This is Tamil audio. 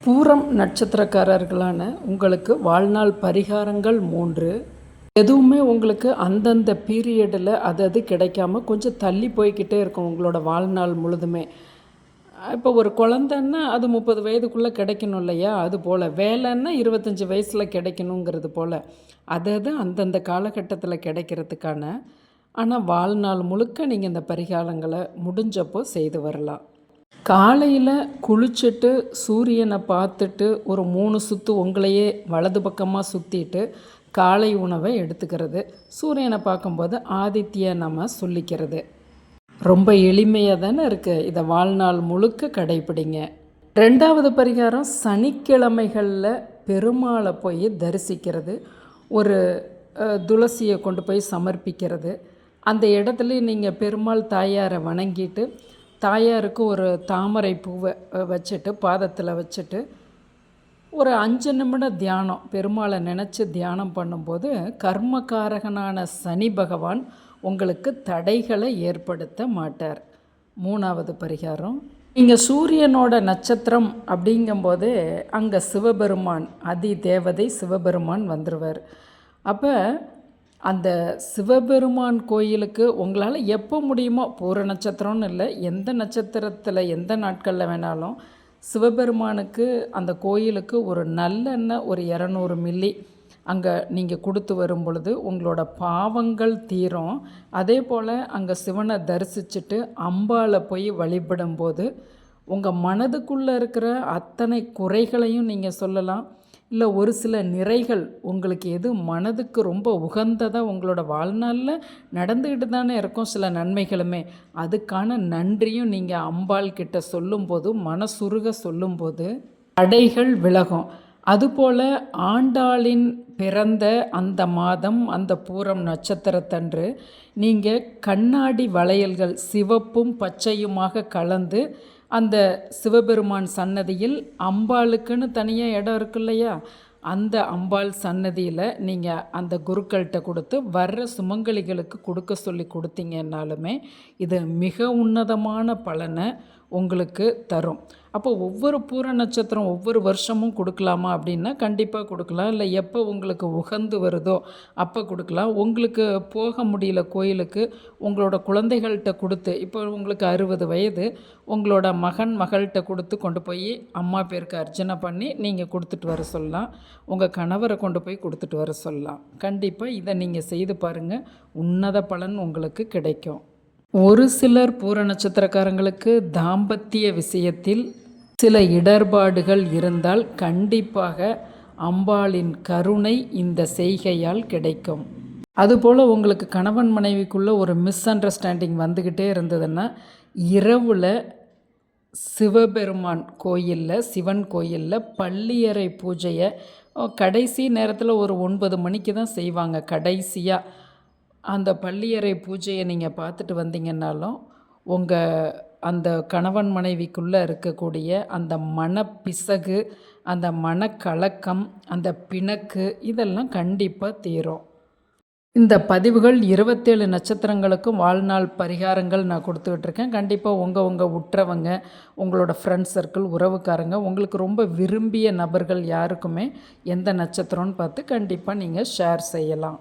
பூரம் நட்சத்திரக்காரர்களான உங்களுக்கு வாழ்நாள் பரிகாரங்கள் 3. எதுவுமே உங்களுக்கு அந்தந்த பீரியடில் அது கிடைக்காம கொஞ்சம் தள்ளி போய்கிட்டே இருக்கும் உங்களோட வாழ்நாள் முழுதுமே. இப்போ ஒரு குழந்தைன்னா அது 30 வயதுக்குள்ளே கிடைக்கணும் இல்லையா? அதுபோல் வேலைன்னா 25 வயசில் கிடைக்கணுங்கிறது போல் அது அந்தந்த காலகட்டத்தில் கிடைக்கிறதுக்கான. ஆனால் வாழ்நாள் முழுக்க நீங்கள் இந்த பரிகாரங்களை முடிஞ்சப்போ செய்து வரலாம். காலையில் குளிச்சுட்டு சூரியனை பார்த்துட்டு ஒரு 3 சுற்று உங்களையே வலது பக்கமாக சுற்றிட்டு காலை உணவை எடுத்துக்கிறது. சூரியனை பார்க்கும்போது ஆதித்ய நம்ம சொல்லிக்கிறது. ரொம்ப எளிமையாக தானே இருக்குது. இதை வாழ்நாள் முழுக்க கடைப்பிடிங்க. 2வது பரிகாரம் சனிக்கிழமைகளில் பெருமாளை போய் தரிசிக்கிறது. ஒரு துளசியை கொண்டு போய் சமர்ப்பிக்கிறது. அந்த இடத்துல நீங்கள் பெருமாள் தாயாரை வணங்கிட்டு தாயாருக்கு ஒரு தாமரை பூவை வச்சுட்டு பாதத்தில் வச்சுட்டு ஒரு 5 நிமிடம் தியானம் பெருமாளை நினச்சி தியானம் பண்ணும்போது கர்மகாரகனான சனி பகவான் உங்களுக்கு தடைகளை ஏற்படுத்த மாட்டார். 3வது பரிகாரம், நீங்கள் சூரியனோட நட்சத்திரம் அப்படிங்கும்போதே அங்கே சிவபெருமான் அதி தேவதை சிவபெருமான் வந்துடுவார். அப்போ அந்த சிவபெருமான் கோயிலுக்கு உங்களால் எப்போ முடியுமோ, பூர நட்சத்திரம்னு இல்லை, எந்த நட்சத்திரத்தில் எந்த நாட்களில் வேணாலும் சிவபெருமானுக்கு அந்த கோயிலுக்கு ஒரு நல்லெண்ணெய் ஒரு 200 மில்லி அங்கே நீங்கள் கொடுத்து வரும் பொழுது உங்களோட பாவங்கள் தீரும். அதே போல் அங்கே சிவனை தரிசிச்சுட்டு அம்பாளை போய் வழிபடும்போது உங்கள் மனதுக்குள்ளே இருக்கிற அத்தனை குறைகளையும் நீங்கள் சொல்லலாம். இல்லை ஒரு சில நிறைகள் உங்களுக்கு எது மனதுக்கு ரொம்ப உகந்ததாக உங்களோட வாழ்நாளில் நடந்துக்கிட்டு தானே இருக்கும் சில நன்மைகளுமே, அதுக்கான நன்றியும் நீங்கள் அம்பாள் கிட்ட சொல்லும்போது மனசுருக சொல்லும்போது தடைகள் விலகும். அதுபோல் ஆண்டாளின் பிறந்த அந்த மாதம் அந்த பூரம் நட்சத்திரத்தன்று நீங்கள் கண்ணாடி வளையல்கள் சிவப்பும் பச்சையுமாக கலந்து அந்த சிவபெருமான் சன்னதியில் அம்பாளுக்குன்னு தனியாக இடம் இருக்கு இல்லையா, அந்த அம்பாள் சன்னதியில் நீங்கள் அந்த குருக்கள்கிட்ட கொடுத்து வர்ற சுமங்கலிகளுக்கு கொடுக்க சொல்லி கொடுத்தீங்கன்னாலுமே இது மிக உன்னதமான பலனை உங்களுக்கு தரும். அப்போ ஒவ்வொரு பூர நட்சத்திரம் ஒவ்வொரு வருஷமும் கொடுக்கலாமா அப்படின்னா கண்டிப்பாக கொடுக்கலாம். இல்லை எப்போ உங்களுக்கு உகந்து வருதோ அப்போ கொடுக்கலாம். உங்களுக்கு போக முடியல கோயிலுக்கு, உங்களோட குழந்தைகள்கிட்ட கொடுத்து, இப்போ உங்களுக்கு 60 வயது, உங்களோட மகன் மகள்கிட்ட கொடுத்து கொண்டு போய் அம்மா பேருக்கு அர்ச்சனை பண்ணி நீங்கள் கொடுத்துட்டு வர சொல்லலாம். உங்கள் கணவரை கொண்டு போய் கொடுத்துட்டு வர சொல்லலாம். கண்டிப்பாக இதை நீங்கள் செய்து பாருங்கள், உன்னத பலன் உங்களுக்கு கிடைக்கும். ஒரு சிலர் பூர நட்சத்திரக்காரங்களுக்கு தாம்பத்திய விஷயத்தில் சில இடர்பாடுகள் இருந்தால் கண்டிப்பாக அம்பாளின் கருணை இந்த செய்கையால் கிடைக்கும். அதுபோல் உங்களுக்கு கணவன் மனைவிக்குள்ளே ஒரு மிஸ் அண்டர்ஸ்டாண்டிங் வந்துக்கிட்டே இருந்ததுன்னா இரவில் சிவபெருமான் கோயிலில் சிவன் கோயிலில் பள்ளியறை பூஜையை கடைசி நேரத்தில் ஒரு 9 மணிக்கு தான் செய்வாங்க. கடைசியாக அந்த பள்ளியறை பூஜையை நீங்கள் பார்த்துட்டு வந்தீங்கன்னாலும் உங்கள் அந்த கணவன் மனைவிக்குள்ளே இருக்கக்கூடிய அந்த மனப்பிசகு, அந்த மனக்கலக்கம், அந்த பிணக்கு இதெல்லாம் கண்டிப்பாக தீரும். இந்த பதிவுகள் 27 நட்சத்திரங்களுக்கும் வாழ்நாள் பரிகாரங்கள் நான் கொடுத்துக்கிட்டுருக்கேன். கண்டிப்பாக உங்கள் உற்றவங்க, உங்களோட ஃப்ரெண்ட்ஸ் சர்க்கிள், உறவுக்காரங்க, உங்களுக்கு ரொம்ப விரும்பிய நபர்கள் யாருக்குமே எந்த நட்சத்திரம்னு பார்த்து கண்டிப்பாக நீங்கள் ஷேர் செய்யலாம்.